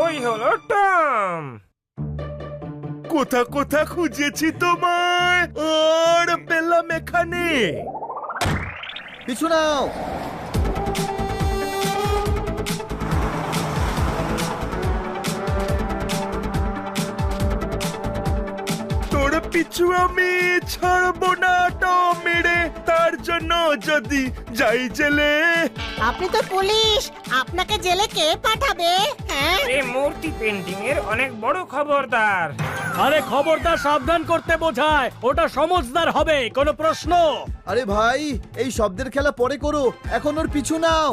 ওই হলো টম। কোথা কোথা খুঁজেছি তোমায়, আর পেলাম এখানে। পিছু নাও। তোর পিছু আমি ছাড়বো না টম মেরে, তার জন্য যদি যাই জেলে। আপনি তো পুলিশ, আপনাকে জেলে কে পাঠাবে? হ্যাঁ, এই মূর্তি পেন্টিং এর অনেক বড় খবরদার। আরে খবরদার সাবধান করতে বোঝায়, ওটা সমজদার হবে, কোনো প্রশ্ন? আরে ভাই, এই শব্দের খেলা পরে করো, এখন ওর পিছু নাও।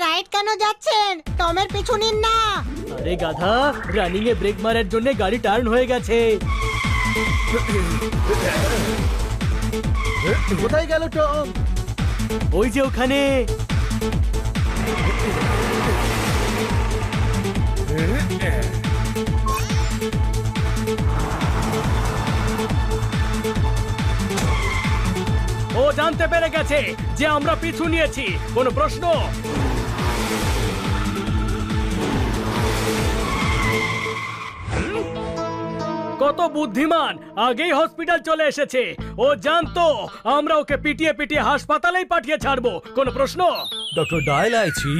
রাইট কেন যাচ্ছেন? টমের পিছু নিন না। আরে গাধা, রানিং এ ব্রেক মারার জন্য গাড়ি টার্ন হয়ে গেছে। কোথায় গেল টম? ওই যে ওখানে। ও জানতে পেরে গেছে যে আমরা পিছু নিয়েছি, কোনো প্রশ্ন? কত বুদ্ধিমান, আগেই হসপিটাল চলে এসেছে। ও জানতো আমরা ওকে পিটিয়ে পিটিয়ে হাসপাতালেই পাঠিয়ে ছাড়বো, কোনো প্রশ্ন? ডক্টর ডায়াল আইছি,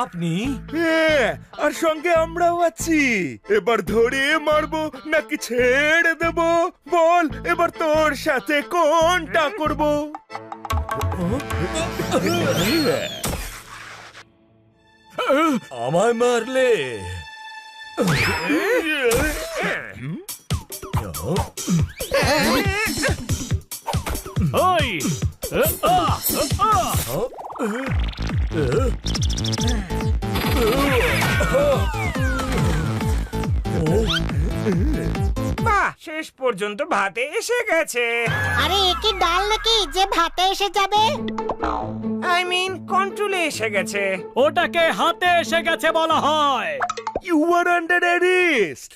আপনি? হ্যাঁ, আর সঙ্গে আমরাও আছি। এবার ধরে মারবো নাকি ছেড়ে দেব? বল এবার তোর সাথে কোনটা করব? আমায় মারলে? ওই বাহ, শেষ পর্যন্ত ভাতে এসে গেছে। আরে এ কি ডাল নাকি যে ভাতে এসে যাবে? আই মিন কন্ট্রোলে এসে গেছে। ওটাকে হাতে এসে গেছে বলা হয়। You are under arrest.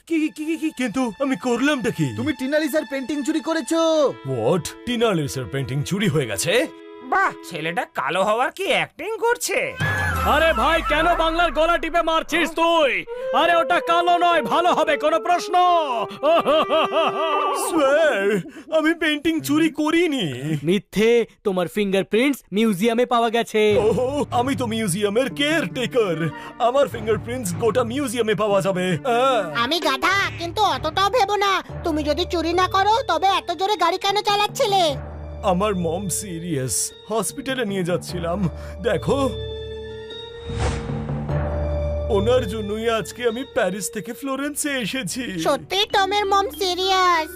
কিন্তু আমি করলামটা কি? তুমি টিনালিসার পেন্টিং চুরি করেছো। হোয়াট? টিনা লিসার পেন্টিং চুরি হয়ে গেছে? বাহ, ছেলেটা কালো হওয়ার কি অ্যাক্টিং করছে। আরে ভাই, কেন বাংলার গলা টিপে মারছিস তুই? আরে ওটা কালো নয়, ভালো হবে, কোনো প্রশ্ন? স্যার, আমি পেন্টিং চুরি করিনি। মিথ্যে, তোমার ফিঙ্গারপ্রিন্টস মিউজিয়ামে পাওয়া গেছে। ওহো, আমি তো মিউজিয়ামের কেয়ারটেকার, আমার ফিঙ্গারপ্রিন্টস গোটা মিউজিয়ামে পাওয়া যাবে। আমি গাধা, কিন্তু অতটাও ভেবো না। তুমি যদি চুরি না করো তবে এত জোরে গাড়ি কেন চালাচ্ছিলে? আমার মম সিরিয়াস, হসপিটালে নিয়ে যাচ্ছিলাম। দেখো, ওনার জন্যই আজকে আমি প্যারিস থেকে ফ্লোরেন্সে এসেছি। সত্যি টমের মম সিরিয়াস?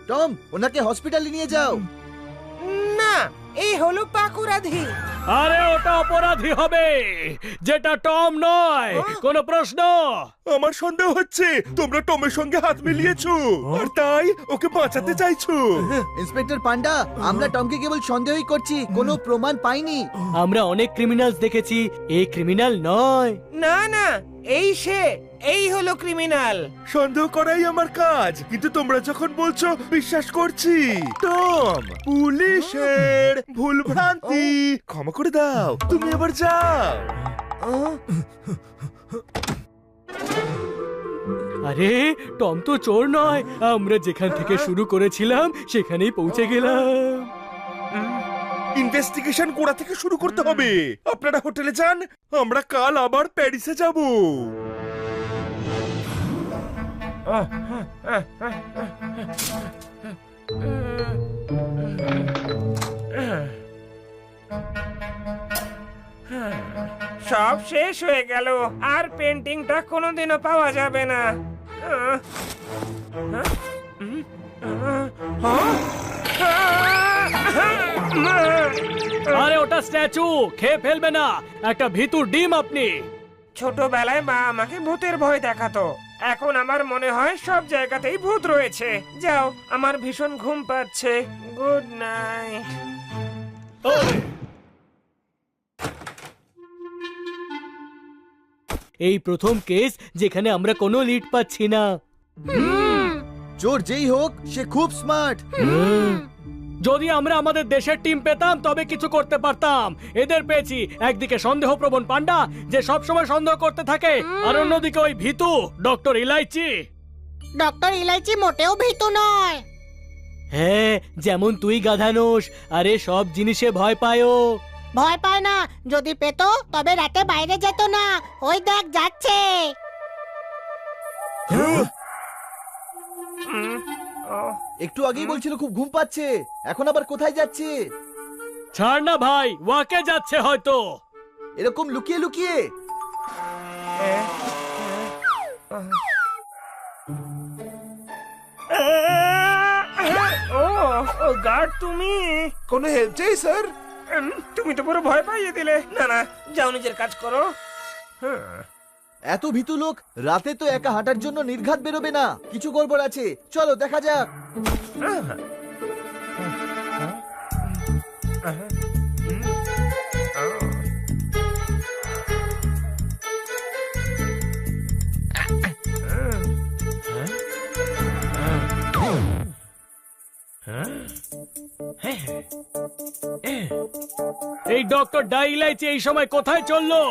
টম, ওনাকে হসপিটালে নিয়ে যাও। না, এই হলো পাকুরাধি। আরে ওটা অপরাধী হবে, যেটা টম নয়, কোনো প্রশ্ন? আমার সন্দেহ হচ্ছে তোমরা টমের সঙ্গে হাত মিলিয়েছো, আর তাই ওকে বাঁচাতে চাইছো। ইন্সপেক্টর পান্ডা, আমরা টমকে কেবল সন্দেহই করছি, কোনো প্রমাণ পাইনি। আমরা অনেক ক্রিমিনালস দেখেছি, এই ক্রিমিনাল নয়। না না, এই সে, এই হলো ক্রিমিনাল। সন্দেহ করাই আমার কাজ, কিন্তু তোমরা যখন বলছো বিশ্বাস করছি। টম পুলিশের ভুল ভ্রান্তি, ক্ষমা করে দাও, তুমি এবার যাও। আরে টম তো চোর নয়, আমরা যেখান থেকে শুরু করেছিলাম সেখানেই পৌঁছে গেলাম। ইনভেস্টিগেশন কোথা থেকে শুরু করতে হবে? আপনারা হোটেলে যান, আমরা কাল আবার প্যারিসে যাব। সব শেষ হয়ে গেল, আর পেন্টিংটা কোনোদিনও পাওয়া যাবে না। আরে ওটা স্ট্যাচু, খেয়ে ফেলবে না। একটা ভিতুর ডিম আপনি। ছোটবেলায় মা আমাকে ভূতের ভয় দেখাতো, এখন আমার মনে হয় সব জায়গাতেই ভূত রয়েছে। যাও, আমার ভীষণ ঘুম পাচ্ছে। Good night. এই প্রথম কেস যেখানে আমরা কোনো লিড পাচ্ছি না। চোর যেই হোক সে খুব স্মার্ট। যদি আমরা আমাদের দেশের টিম পেতাম তবে কিছু করতে পারতাম। এদের পেয়েছি, একদিকে সন্দেহপ্রবণ পান্ডা যে সবসময় সন্দেহ করতে থাকে, আর অন্যদিকে ওই ভীতু ডক্টর ইলাইচি। ডক্টর ইলাইচি মোটেও ভীতু নয়। হ্যাঁ, যেমন তুই গাধানোস। আরে সব জিনিসে ভয় পায়ও। ভয় পায় না, যদি পেতো তবে রাতে বাইরে যেত না। ওই দেখ যাচ্ছে। একটু আগেই বলছিল খুব ঘুম পাচ্ছে, এখন আবার কোথায় যাচ্ছে? ছাড় না ভাই, ওয়াকে যাচ্ছে হয়তো। এরকম লুকিয়ে লুকিয়ে। ও গার্ড, তুমি? কোনো হেল্প চাই স্যার? তুমি তো পুরো ভয় পাইয়ে দিলে। না না, যাও নিজের কাজ করো। এত ভীতু লোক রাতে তো একা হাঁটার জন্য নির্ঘাত বেরোবে না। কিছু গড়বড় আছে, চলো দেখা যাক। এই ডক্টর ডাইলাইচি এই সময় কোথায় চললো?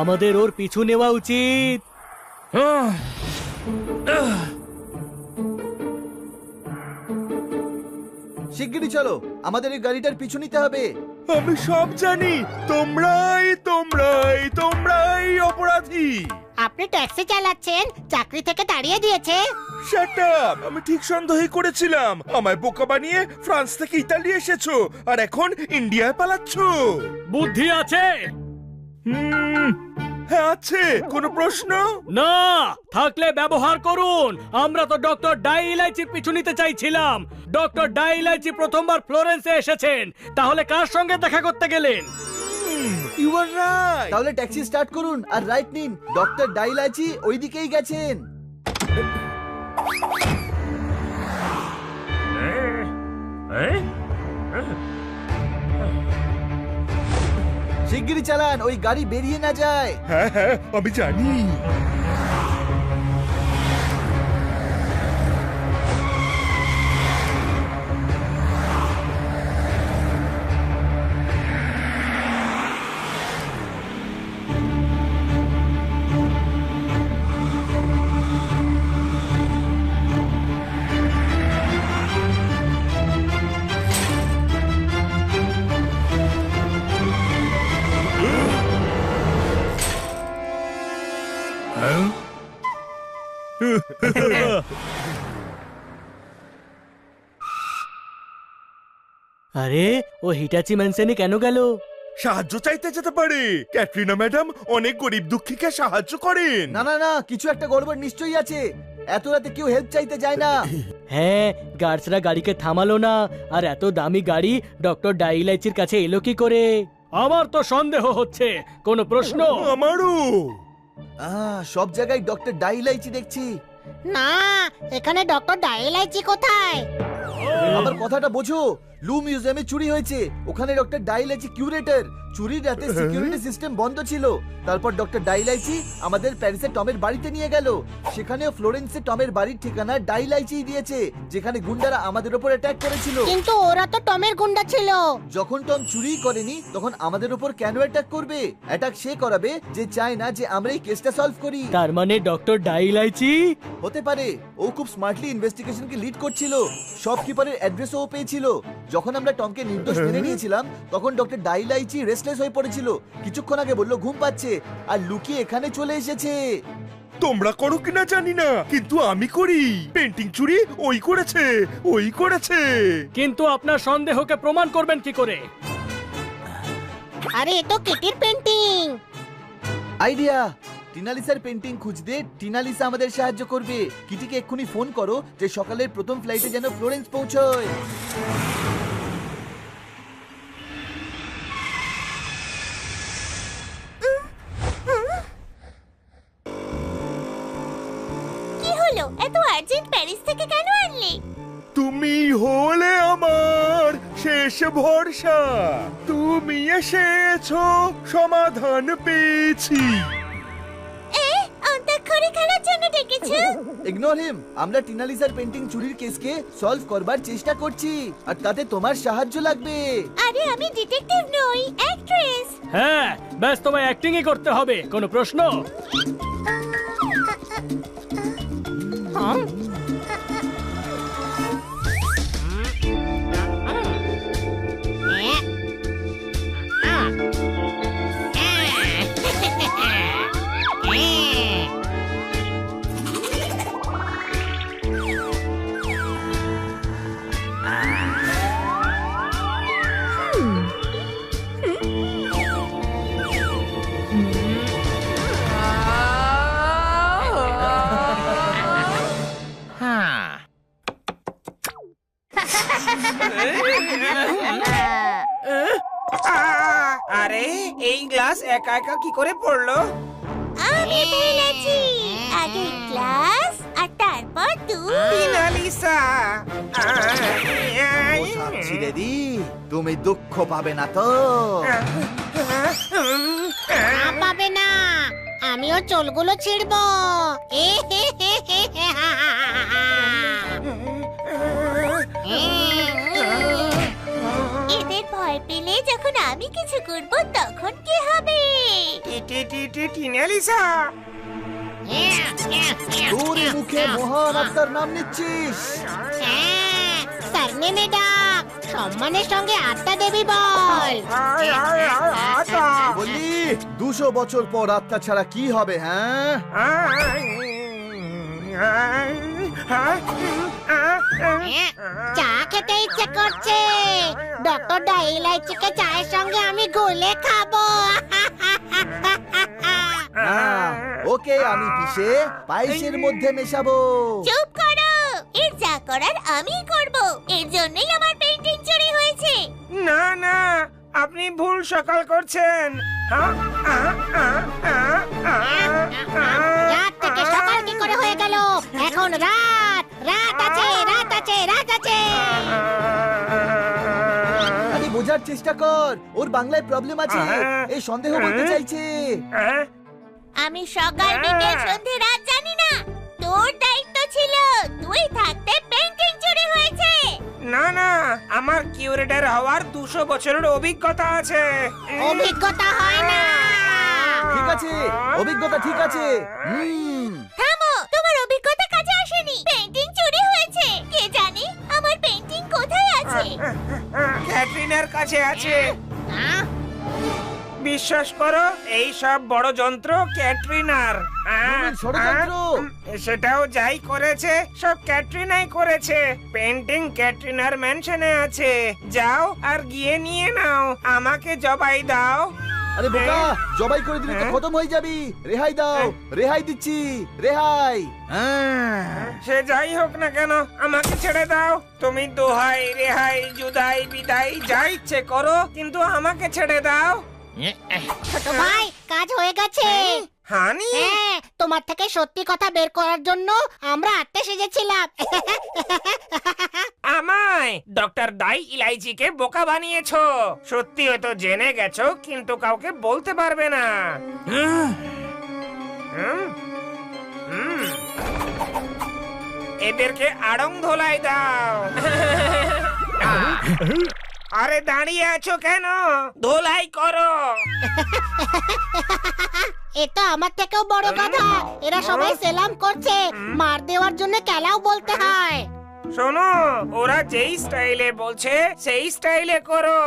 আমাদের ওর পিছু নেওয়া উচিত। শিগগিরই চলো, আমাদের এই গাড়িটার পিছু নিতে হবে। আমি সব জানি, তোমরাই অপরাধী। আপনি ট্যাক্সি চালাচ্ছেন, চাকরি থেকে তাড়িয়ে দিয়েছে। Shut up! আমি ঠিক সন্দেহই করেছিলাম। আমায় বোকা বানিয়ে ফ্রান্স থেকে ইতালি এসেছো, আর এখন ইন্ডিয়ায় পালাচ্ছো। বুদ্ধি আছে? হ্যাঁ আছে। কোনো প্রশ্ন? না থাকলে ব্যবহার করুন। আমরা তো ডক্টর ডাইলাইচির পিছু নিতে চাইছিলাম। ডক্টর ডাইলাইচি প্রথমবার ফ্লোরেন্সে এসেছেন, তাহলে কার সঙ্গে দেখা করতে গেলেন? You are right. তাহলে ট্যাক্সি স্টার্ট করুন আর রাইট নিন। ডক্টর ডাইলাইচি ওইদিকেই গেছেন। শিগগিরই চালান, ওই গাড়ি বেরিয়ে না যায়। হ্যাঁ, আমি জানি। আরে ও হিটাচি ম্যানসনে কেন গেল? সাহায্য চাইতে যেতে পারে। ক্যাটরিনা ম্যাডাম অনেক গরিব দুঃখীকে সাহায্য করেন। না না না, কিছু একটা গড়বড় নিশ্চয়ই আছে। এত রাতে কেউ হেল্প চাইতে যায় না। হ্যাঁ, গার্ডসরা গাড়িকে থামালো না, আর এত দামি গাড়ি ডক্টর ডাইলাইচির কাছে এলো কি করে? আমার তো সন্দেহ হচ্ছে। কোনো প্রশ্ন? আমারও। সব জায়গায় ডক্টর ডাইলাইচি দেখছি। না, এখানে ডক্টর ডাইলাইচি কোথায়? আমার কথাটা বোঝো। লু মিউজিয়ামে চুরি হয়েছে, ওখানে ডক্টর ডাইলাইচি কিউরেটর। চুরির রাতে সিকিউরিটি সিস্টেম বন্ধ ছিল। তারপর ডক্টর ডাইলাইচি আমাদের প্যারিসে টমের বাড়িতে নিয়ে গেল। সেখানেও ফ্লোরেন্সে টমের বাড়ির ঠিকানা ডাইলাইচি দিয়েছে, যেখানে গুন্ডারা আমাদের উপর অ্যাটাক করেছিল। কিন্তু ওরা তো টমের গুন্ডা ছিল। যখন টম চুরি করেনি তখন আমাদের উপর কেন অ্যাটাক করবে? অ্যাটাক সে করাবে যে চায় না যে আমরা এই কেসটা সলভ করি। তার মানে ডক্টর ডাইলাইচি হতে পারে। ও খুব স্মার্টলি ইনভেস্টিগেশনকে লিড করছিল। শপকিপারের অ্যাড্রেসও ও পেয়েছিল। যখন আমরা টমকে নির্দোষ মেনে নিয়েছিলাম তখন ডক্টর ডাইলাইচি রেস্টলেস হয়ে পড়েছিল। কিছুক্ষণ আগে বললো ঘুম পাচ্ছে, আর লুকিয়ে এখানে চলে এসেছে। তোমরা করো কিনা জানি না, কিন্তু আমি করি। পেন্টিং চুরি ওই করেছে। কিন্তু আপনার সন্দেহকে প্রমাণ করবেন কি করে? আরে এ তো কিটির পেন্টিং। আইডিয়া! টিনালিসার পেন্টিং খুঁজতে টিনালিসা আমাদের সাহায্য করবে। কিটিকে এক্ষুনি ফোন করো যে সকালের প্রথম ফ্লাইটে যেন ফ্লোরেন্স পৌঁছয়। কি হলো, এত আর্জেন্ট প্যারিস থেকে কেন আনলি? তুমি হলে আমার শেষ ভরসা। তুমি এসেছো, সমাধান পেয়েছি। অন্তাক্ষরী খেলার জন্য ডেকেছো? ইগনোর হিম। আমরা টিনালিসার পেন্টিং চুরির কেসকে সলভ করবার চেষ্টা করছি, আর তাতে তোমার সাহায্য লাগবে। আরে আমি ডিটেকটিভ নই, অ্যাক্ট্রেস। হ্যাঁ, ব্যাস তোমায় অ্যাক্টিংই করতে হবে। কোনো প্রশ্ন? আরে এই গ্লাস একা একা কি করে পড়লো? আমি ফেলেছি। আগে গ্লাস আর তারপর তুই। টিনালিসা, দিদি, তুমি দুঃখ পাবে না তো? না, পাবে না। আমিও চুলগুলো ছিড়বো। এদের ভয় পেলে যখন আমি কিছু করব তখন কি হবে? টিনালিসা, তোর মুখে মহান আত্মার নাম নিচ্ছিস? সারনেমে ডাক, সম্মানের সঙ্গে আত্মা দেবী বল। বলি 200 বছর পর আত্মা ছাড়া কি হবে? হ্যাঁ, চা খেতে ইচ্ছে করছে। ডক্টর ডাইলাইচিকে চায়ের সঙ্গে আমি গলে খাবো। ওকে, আমি পিষে পায়েসের মধ্যে মেশাবো। চুপ করো, এর যা করার আমি করব। এর জন্যই আমার পেইন্টিং চুরি হয়েছে। না না, আপনি ভুল সকাল করছেন। রাত থেকে সকাল কি করে হয়ে গেল? এখন রাত। রাত আছে, রাত আছে, রাত আছে। আরে বোঝার চেষ্টা কর, ওর বাংলায় প্রবলেম আছে। এই সন্দেহ বলতে চাইছে। আমি সকাল বিকেল সন্ধে রাত জানি না। তোর দায়িত্ব ছিল, তুই থাকতে পেইন্টিং চুরি হয়েছে। না না, আমার কিউরেটর হওয়ার 200 বছরের অভিজ্ঞতা আছে। অভিজ্ঞতা হয় না। ঠিক আছে, অভিজ্ঞতা ঠিক আছে। থামো, তোমার অভিজ্ঞতা কাজে আসেনি। পেইন্টিং চুরি হয়েছে। কে জানে আমার পেইন্টিং কোথায় আছে? ক্যাটরিনার কাছে আছে। বিশ্বাস করো, এই সব বড় যন্ত্র ক্যাটরিনার। ষড়যন্ত্র। সেটাও যাই করেছে, সব ক্যাটরিনাই করেছে। পেন্টিং ক্যাটরিনার ম্যানশনে আছে। যাও আর গিয়ে নিয়ে নাও, আমাকে জবাই দাও। আরে বোকা, জবাই করে দিলে তো খতম হয়ে যাবি। রেহাই দাও, রেহাই দিচ্ছি, রেহাই। সে যাই হোক না কেন, আমাকে ছেড়ে দাও। তুমি দোহাই, রেহাই, জুদাই, বিদাই যা ইচ্ছে করো, কিন্তু আমাকে ছেড়ে দাও। ছোট ভাই, কাজ হয়ে গেছে। হানি, হ্যাঁ, তোমার থেকে সত্যি কথা বের করার জন্য আমরা আত্মে সেজেছিলাম। আমায় ডক্টর দাই ইলাইচিকে বোকা বানিয়েছো। সত্যি হয়তো জেনে গেছো, কিন্তু কাউকে বলতে পারবে না। এদেরকে আড়ং ধোলাই দাও। আরে দাঁড়িয়ে আছো কেন? ধোলাই করো। এ তো আমার থেকেও বড় কথা। এরা সবাই সেলাম করছে। মার দেওয়ার জন্য কেলাও বলতে হয়। শোনো, ওরা যেই স্টাইলে বলছে সেই স্টাইলে করো।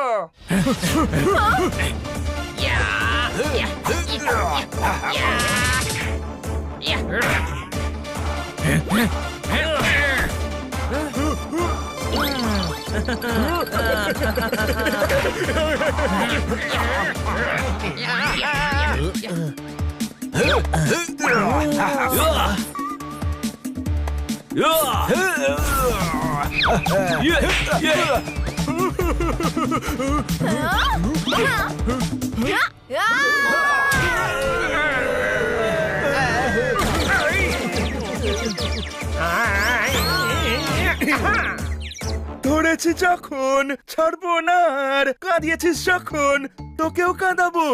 ধরেছি যখন ছাড়বো না, আর কাঁদিয়েছিস যখন তোকেও কাঁদাবো।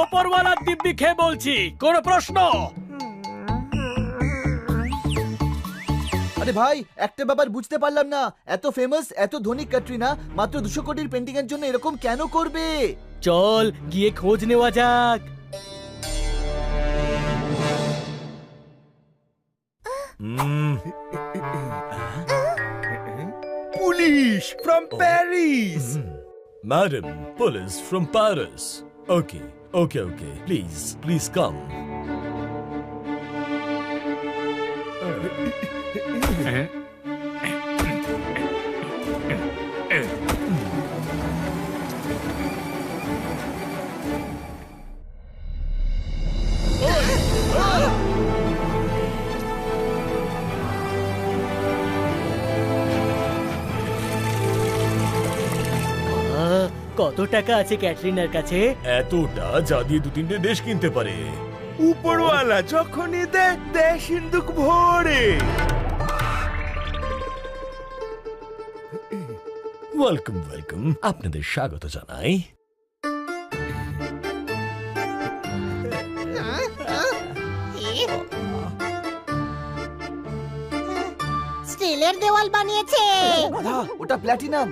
ওপরওয়ালার দিব্যি খেয়ে বলছি, কোনো প্রশ্ন? আরে ভাই, একটা ব্যাপার বুঝতে পারলাম না, এত ফেমাস এত ধনী ক্যাটরিনা মাত্র 200 কোটির পেন্টিং এর জন্য এরকম কেন করবে? চল গিয়ে খোঁজ নেওয়া যাক। Police from Paris. Madam, police from Paris. Okay, please come. কত টাকা আছে ক্যাটরিনার কাছে? এতটা যা দিয়ে 2-3টে দেশ কিনতে পারে। উপরওয়ালা যখনই দেয় সিন্ধুক ভরে। ওয়েলকাম, আপনাদের স্বাগত জানাই। স্টিলের দেওয়াল বানিয়েছে। দাদা, ওটা প্ল্যাটিনাম।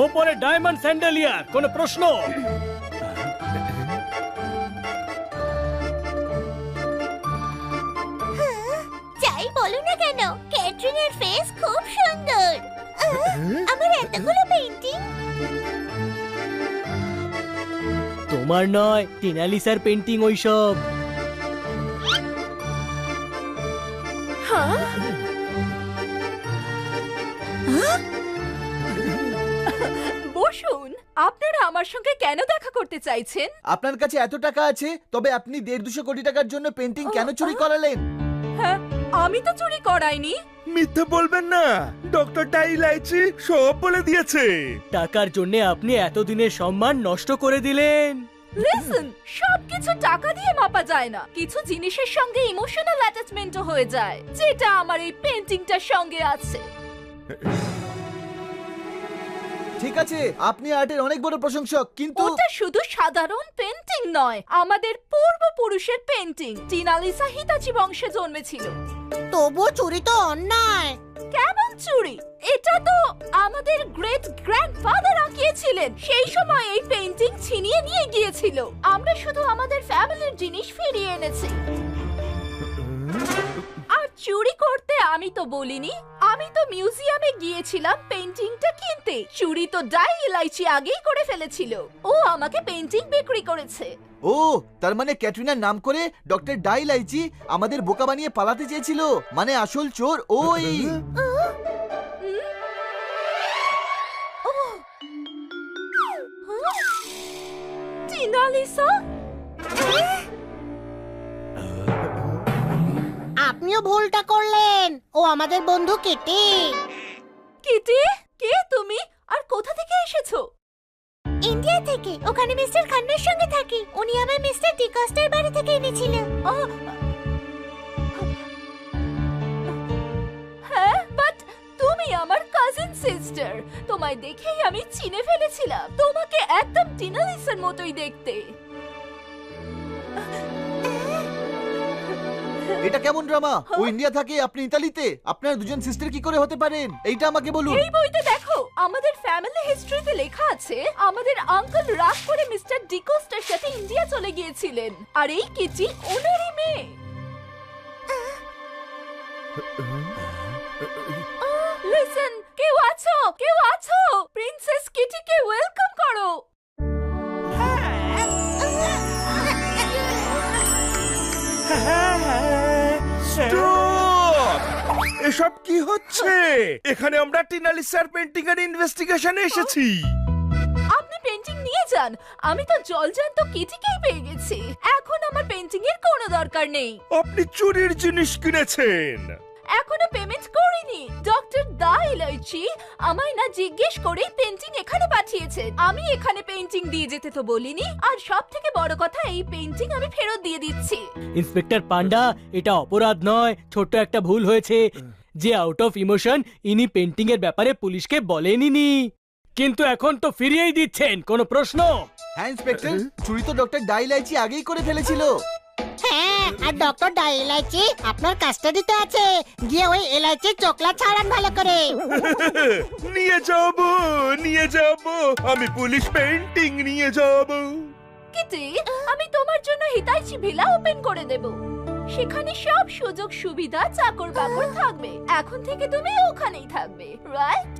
ওপরে ডায়মন্ড স্যান্ডেলিয়ার, কোনো প্রশ্ন? যাই বলো না কেন, ক্যাটরিনার ফেস খুব সুন্দর। আমার এতগুলো পেইন্টিং। তোমার নয়, টিনালিসার পেন্টিং ওইসব। বসুন, আপনারা আমার সঙ্গে কেন দেখা করতে চাইছেন? আপনার কাছে এত টাকা আছে, তবে আপনি 150 কোটি টাকার জন্য পেন্টিং কেন চুরি করালেন? হ্যাঁ, আমি তো চুরি করাইনি। মিথ্যে বলবেন না, ডক্টর ডাইলাইচি সব বলে দিয়েছে। টাকার জন্য আপনি এতদিনের সম্মান নষ্ট করে দিলেন। লিসেন, সবকিছু টাকা দিয়ে মাপা যায় না। কিছু জিনিসের সঙ্গে ইমোশনাল অ্যাটাচমেন্টও হয়ে যায়, যেটা আমার এই পেন্টিংটার সঙ্গে আছে। ঠিক আছে, আপনি আর্টের অনেক বড় প্রশংসক, কিন্তু ওটা শুধু সাধারণ পেন্টিং নয়, আমাদের পূর্বপুরুষের পেন্টিং। টিনালিসা হিতাচি বংশে জন্মেছিল। তবুও চুরি তো অন্যায়। কেমন চুরি? এটা তো আমাদের গ্রেট গ্র্যান্ডফাদার আঁকিয়েছিলেন। সেই সময় এই পেন্টিং ছিনিয়ে নিয়ে গিয়েছিল। আমরা শুধু আমাদের ফ্যামিলির জিনিস ফিরিয়ে এনেছি। আর চুরি করতে আমি তো বলিনি, আমি তো মিউজিয়ামে গিয়েছিলাম পেন্টিংটা কিনতে। চুরি তো ডাই ইলাইচি আগেই করে ফেলেছিল। ও আমাকে পেন্টিং বিক্রি করেছে। ও, তার মানে ক্যাটরিনার নাম করে ডক্টর ডাইলাইচি আমাদের বোকা বানিয়ে পালাতে চেয়েছিল। মানে আসল চোর ওই। টিনালিসা, আপনিও ভুলটা করলেন। ও আমাদের বন্ধু কিটি। কিটি, কে তুমি আর কোথা থেকে এসেছো? ইন্ডিয়া থেকে। ওখানে মিস্টার খান্নার সঙ্গে থাকি। উনি আমার মিস্টার ডিকস্টার বাড়ি থেকে এনেছিল। হ্যাঁ, বাট তুমি আমার কাজিন সিস্টার। তোমায় দেখেই আমি চিনে ফেলেছিলাম। তোমাকে একদম টিনালিসার মতোই দেখতে। এটা কেমন ড্রামা? ও ইন্ডিয়া থাকে, আপনি ইতালিতে। আপনার দুজন সিস্টার কি করে হতে পারেন? এইটা আমাকে বলুন। এই বইতে দেখো, আমাদের ফ্যামিলি হিস্ট্রিতে লেখা আছে আমাদের আঙ্কেল রাগ করে মিস্টার ডিকোস্টার সাথে ইন্ডিয়া চলে গিয়েছিলেন। আর এই কিটি ওনারই মেয়ে। লিসেন, কেউ আছো? কেউ আছো? প্রিন্সেস কিটিকে ওয়েলকাম করো। স্টপ! এসব কি হচ্ছে? এখানে আমরা টিনালিসার পেন্টিং এর ইনভেস্টিগেশনে এসেছি। আপনি পেন্টিং নিয়ে চান? আমি তো জলজান্ত কিটিকেই পেয়ে গেছি। এখন আমার পেন্টিং এর কোনো দরকার নেই। আপনি চুরির জিনিস কিনেছেন। এখনো পেমেন্ট করিনি। ডক্টর দা ইলাইচি আমায় না জিজ্ঞেস করে পেন্টিং এখানে পাঠিয়েছে। আমি এখানে পেন্টিং দিয়ে যেতে তো বলিনি। আর সব থেকে বড় কথা, এই পেন্টিং আমি ফেরত দিয়ে দিচ্ছি। ইন্সপেক্টর পান্ডা, এটা অপরাধ নয়, ছোট্ট একটা ভুল হয়েছে। যে আউট অফ ইমোশন ইনি পেন্টিং এর ব্যাপারে পুলিশকে বলেনি, কিন্তু এখন তো ফিরিয়েই দিচ্ছেন। কোনো প্রশ্ন? হ্যাঁ ইন্সপেক্টর, চুরি তো ডক্টর ডাইলাইচি আগেই করে ফেলেছিল। হ্যাঁ, আর ডক্টর ডা ইলাইচি আপনার কাস্টাডিতে আছে। গিয়ে ওই ইলাইচির চোখলা ছাড়ান ভালো করে। নিয়ে যাব, আমি পুলিশ পেন্টিং নিয়ে যাব। কিটি, আমি তোমার জন্য হিতাইচি ভিলা ওপেন করে দেব। সেখানে সব সুযোগ সুবিধা, চাকর বাকর থাকবে। এখন থেকে তুমি ওখানেই থাকবে, রাইট?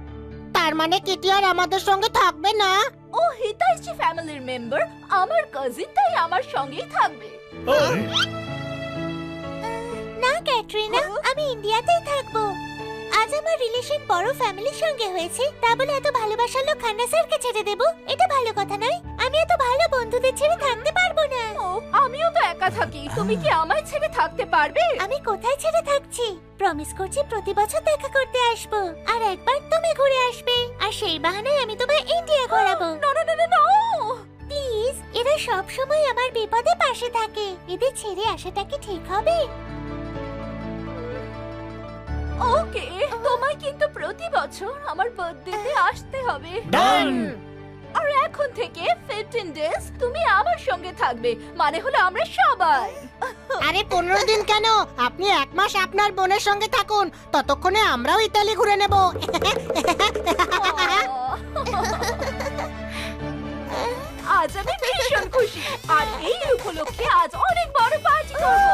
তার মানে কিটি আর আমাদের সঙ্গে থাকবে না? ও হিতাইচি ফ্যামিলির মেম্বার, আমার কাজিন, তাই আমার সঙ্গেই থাকবে। না ক্যাটরিনা, আমি ইন্ডিয়াতেই থাকবো। আজ আমার রিলেশন বড় ফ্যামিলির সঙ্গে হয়েছে, তা বলে এত ভালোবাসার লোক খান্না স্যারকে ছেড়ে দেবো? এটা ভালো কথা নয়। আমি এত ভালো বন্ধুদের ছেড়ে থাকতে পারবো না। ও, আমিও তো একা থাকি। তুমি কি আমায় ছেড়ে থাকতে পারবে? আমি কোথায় ছেড়ে থাকছি? প্রমিস করছি প্রতি বছর দেখা করতে আসবো, আর একবার তুমি ঘুরে আসবে, আর সেই বাহানায় আমি তোমায় ইন্ডিয়া ঘোরাবো। না না না না, না। প্লিজ, এরা সব সময় আমার বিপদে পাশে থাকে। এদের ছেড়ে আসাটা কি ঠিক হবে? ওকে, তোমায় কিন্তু প্রতি বছর আমার বার্থডেতে আসতে হবে। ডান। আর এখন থেকে 15 ডেজ তুমি আমার সঙ্গে থাকবে, মানে হলো আমরা সবাই। আরে 15 দিন কেন, আপনি 1 মাস আপনার বোনের সঙ্গে থাকুন, ততক্ষণে আমরাও ইতালি ঘুরে নেব। আজ আমি ভীষণ খুশি, আর এই উপলক্ষে আজ অনেক বড় পার্টি করব।